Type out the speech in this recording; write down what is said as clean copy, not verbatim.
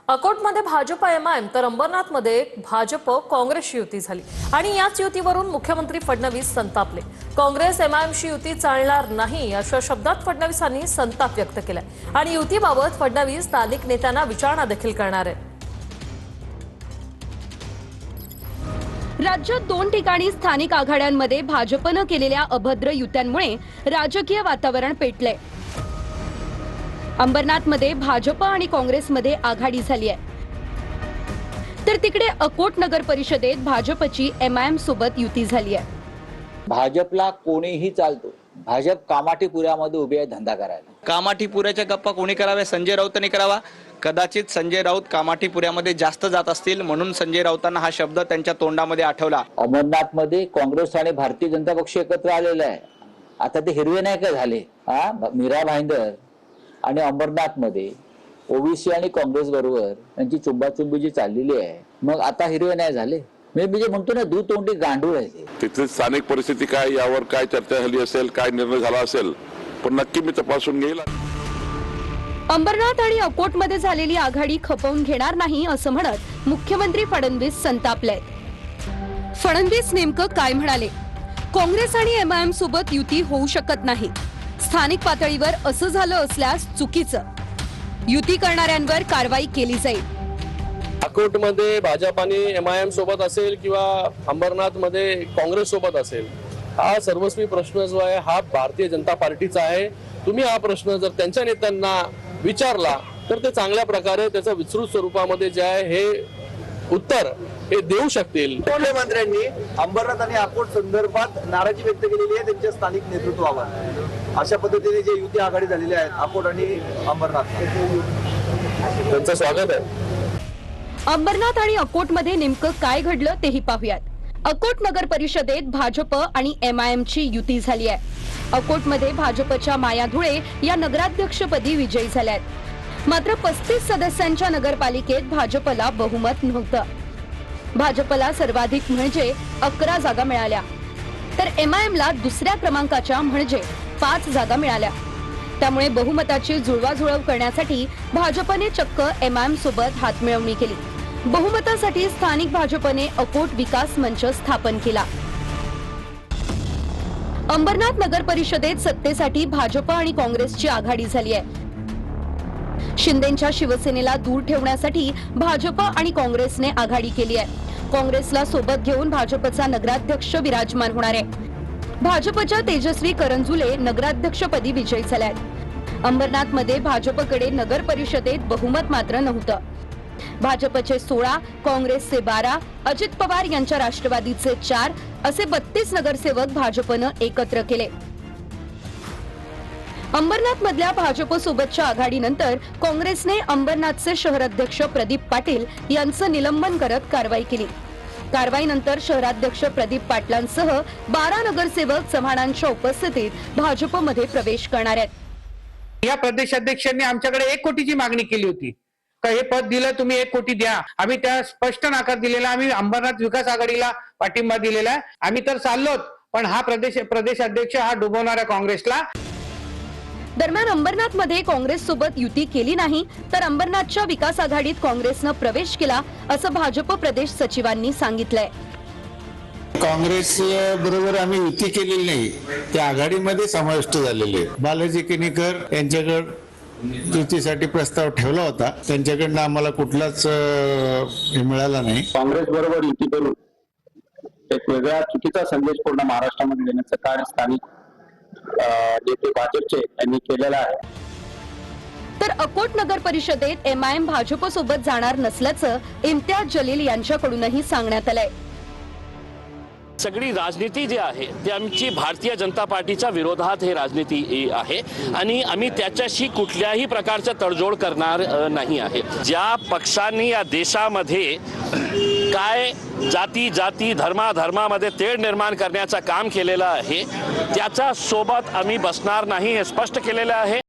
अकोटमध्ये Bhajap MIM तर अंबरनाथमध्ये भाजप काँग्रेसशी युती झाली आणि याच युतीवरून मुख्यमंत्री फडणवीस संतापले। काँग्रेस एमआयएमशी युती चालणार नाही अशा शब्दात फडणवीसांनी संताप व्यक्त केलाय आणि युतीबाबत फडणवीस स्थानिक नेत्यांना विचारणा देखील करणार आहेत। राज्यात 2 ठिकाणी स्थानिक आघाड्यांमध्ये भाजपनं केलेल्या अभद्र युत्यांमुळे राजकीय वातावरण पेटलंय। अंबरनाथमध्ये भाजप आणि काँग्रेसमध्ये आघाडी झाली आहे, तर तिकडे अकोट नगर परिषदेत भाजपची एमआयएम सोबत युती झाली आहे। भाजपला कोणीही चालतो, भाजप कामाठीपुऱ्यामध्ये उभी आहे धंदा करायला। कामाठीपुऱ्याच्या गप्पा कोणी करावे? संजय राऊतांनी करावा। कदाचित संजय राऊत कामाठीपुऱ्यामध्ये जास्त जात असतील म्हणून संजय राऊतांना हा शब्द त्यांच्या तोंडामध्ये आठवला। अमरनाथमध्ये काँग्रेस आणि भारतीय जनता पक्ष एकत्र आलेला आहे। आता ते हिरवे नाही का झाले? मीरा भाईंदर आणि अंबरनाथमध्ये ओबीसी आणि काँग्रेस बरोबर त्यांची चुंबाचुंबी जी चाललेली आहे, मग आता हिरवे नाही झाले? मी जे म्हणतो ना, दूतोंडी गांडूळ आहे। तिथली स्थानिक परिस्थिती काय, यावर काय चर्चा झाली असेल, काय निर्णय झाला असेल, पण नक्की मी तपासून घेईल। अंबरनाथ आणि अकोटमध्ये झालेली आघाडी खपवून घेणार नाही असं म्हणत मुख्यमंत्री फडणवीस संतापलेत। फडणवीस नेमकं काय म्हणाले? काँग्रेस आणि एमआयएम सोबत युती होऊ शकत नाही। स्थानिक पातळीवर असं झालं असल्यास चुकीचं, युती करणाऱ्यांवर कारवाई केली जाईल। अकोटमध्ये भाजप आणि एमआयएम सोबत असेल किंवा अंबरनाथमध्ये काँग्रेस सोबत असेल, हा सर्वस्वी प्रश्न जो आहे हा भारतीय जनता पार्टीचा आहे। तुम्ही हा प्रश्न जर त्यांच्या नेत्यांना विचारला तर ते चांगल्या प्रकारे त्याचं विस्तृत स्वरूपामध्ये जे आहे हे उत्तर हे देऊ शकतील। मुख्यमंत्र्यांनी अंबरनाथ आणि अकोट संदर्भात नाराजी व्यक्त केलेली आहे त्यांच्या स्थानिक नेतृत्वावर। अशा पद्धतीने जे युती आघाडी झालेली आहे अकोट आणि अंबरनाथ, त्यांचं स्वागत आहे। अंबरनाथ आणि अकोटमध्ये नेमकं काय घडलं तेही पाहूयात। अकोट नगर परिषदेत भाजप आणि एमआयएमची युती झाली आहे। अकोटमध्ये भाजपच्या माया धुळे या नगराध्यक्षपदी विजयी झाल्या आहेत, मात्र 35 सदस्यांच्या नगरपालिकेत भाजपला बहुमत नव्हतं। भाजपला सर्वाधिक म्हणजे 11 जागा मिळाल्या, तर एमआयएमला दुसऱ्या क्रमांकाच्या म्हणजे 5 जागा मिळाल्या। त्यामुळे बहुमताची जुळवाजुळव करण्यासाठी भाजपने चक्क एमआयएम सोबत हातमिळवणी केली। बहुमतासाठी स्थानिक भाजपने अकोट विकास मंच स्थापन केला। अंबरनाथ नगर परिषदेत सत्तेसाठी भाजप आणि काँग्रेसची आघाडी झाली आहे। शिंदेंच्या शिवसेनेला दूर ठेवण्यासाठी भाजप आणि काँग्रेसने आघाडी केली आहे। काँग्रेसला सोबत घेऊन भाजपचा नगराध्यक्ष विराजमान होणार आहे। भाजपच्या तेजस्वी करंजुले नगराध्यक्षपदी विजयी झाल्या आहेत। अंबरनाथमध्ये भाजपकडे नगर परिषदेत बहुमत मात्र नव्हतं। भाजपचे 16, काँग्रेसचे 12, अजित पवार यांच्या राष्ट्रवादीचे 4 असे 32 नगरसेवक भाजपनं एकत्र केले। अंबरनाथ मधल्या भाजप सोबतच्या आघाडीनंतर काँग्रेसने अंबरनाथचे शहराध्यक्ष प्रदीप पाटील यांचं निलंबन करत कारवाई केली। कारवाईनंतर शहराध्यक्ष प्रदीप पाटलांसह 12 नगरसेवक चव्हाणांच्या उपस्थितीत भाजपमध्ये प्रवेश करणार आहेत। या प्रदेशाध्यक्षांनी आमच्याकडे 1 कोटीची मागणी केली होती का हे पद दिलं तुम्ही 1 कोटी द्या। आम्ही त्या स्पष्ट नकार दिलेला, आम्ही अंबरनाथ विकास आघाडीला पाठिंबा दिलेला आहे। आम्ही तर चाललोत, पण हा प्रदेशाध्यक्ष हा डुबवणाऱ्या काँग्रेसला। दरम्यान अंबरनाथमध्ये काँग्रेस सोबत युती केली नाही, तर अंबरनाथच्या विकास आघाडीत काँग्रेसनं प्रवेश केला असं भाजप प्रदेश सचिवांनी सांगितलंय। काँग्रेस बरोबर आम्ही युती केलेली नाही, त्या आघाडीमध्ये समाविष्ट झालेले। बालाजी किनीकर यांच्याकडे युतीसाठी प्रस्ताव ठेवला होता, त्यांच्याकडनं आम्हाला कुठलाच हे मिळाला नाही। काँग्रेस बरोबर युती करून एक वेगळा चुकीचा संदेश पूर्ण महाराष्ट्रामध्ये देण्याचं कार्य स्थानिक नेते भाजपचे यांनी केलेलं आहे। तर अकोट नगर परिषदेत एमआयएम भाजप सोबत जाणार नसल्याचं इम्तियाज जलील यांच्याकडूनही सांगण्यात आलंय। सगळी राजनीती जी आहे ती आमची भारतीय जनता पार्टीच्या विरोधात हे राजनीती आहे आणि आम्ही त्याच्याशी कुठल्याही प्रकारचा तडजोड करणार नाही आहे। ज्या पक्षांनी या देशामध्ये काय जाती धर्मामध्ये तेढ निर्माण करण्याचं काम केलेलं आहे त्याच्या सोबत आम्ही बसणार नाही हे स्पष्ट केलेलं आहे।